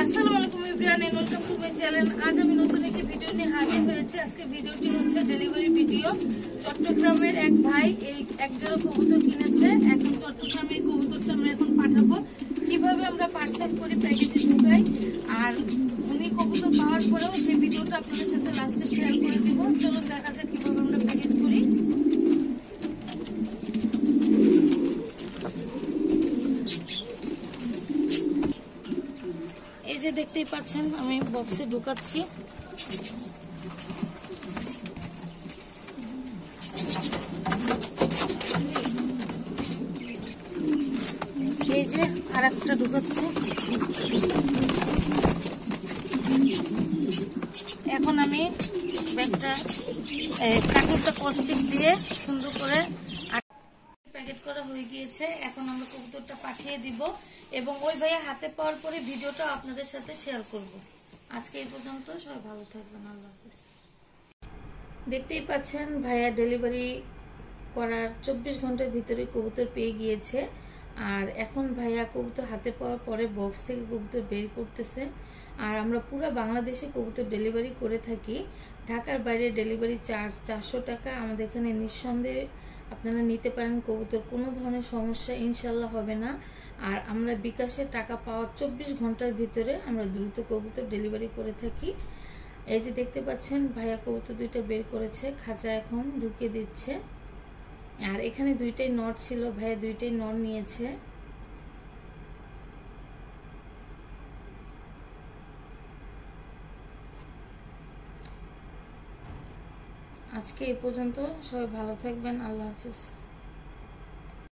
আসসালামু আলাইকুম everyone and welcome to my channel. আজ আমি নতুন একটি ভিডিও নিয়ে হাজির হয়েছি। আজকে ভিডিওটি হচ্ছে ডেলিভারি ভিডিও। চট্টগ্রামের এক ভাই এই একজোড়া কবুতর কিনেছে। এখন চট্টগ্রামে এই কবুতরটা আমরা এখন পাঠাবো। কিভাবে আমরা পার্সেল করি, প্যাকেটে ঢুকাই, আর উনি কবুতর পাওয়ার পরেও সেই ভিডিওটা আপনাদের সাথে লাস্টে শেয়ার করে দিব। চলুন দেখা যাক কিভাবে আমরা প্যাকেট করি। এই যে দেখতেই পাচ্ছেন আমি বক্সে ঢুকাচ্ছি। এই যে আরেকটা ঢুকাচ্ছি। এখন আমি ব্যাগটা কাপড়টা কস্টিক দিয়ে সুন্দর করে প্যাকেট করা হয়ে গিয়েছে। এখন আমরা কবুতরটা পাঠিয়ে দিব এবং ওই ভাইয়া হাতে পাওয়ার পরে ভিডিওটা আপনাদের সাথে শেয়ার করব। আজকে এই পর্যন্ত, সবাই ভালো থাকবেন, আল্লাহ হাফেজ। দেখতেই পাচ্ছেন ভাইয়া ডেলিভারি করার 24 ঘন্টার ভিতরে কবুতর পেয়ে গিয়েছে। আর এখন ভাইয়া কবুতর হাতে পাওয়ার পরে বক্স থেকে কবুতর বের করতেছে। আর আমরা পুরো বাংলাদেশে কবুতর ডেলিভারি করে থাকি। ঢাকার বাইরে ডেলিভারি চার্জ 400 টাকা। আমাদের এখানে নিঃসন্দেহে আপনারা নিতে পারেন কবুতর, কোনো ধরনের সমস্যা ইনশাল্লাহ হবে না। আর আমরা বিকাশে টাকা পাওয়ার 24 ঘন্টার ভিতরে আমরা দ্রুত কবুতর ডেলিভারি করে থাকি। এই যে দেখতে পাচ্ছেন ভাইয়া কবুতর দুইটা বের করেছে, খাঁচা এখন ঢুকিয়ে দিচ্ছে। আর এখানে দুইটাই নট ছিল, ভাইয়া দুইটাই নট নিয়েছে। আজকে এই পর্যন্ত, সবাই ভালো থাকবেন, আল্লাহ হাফেজ।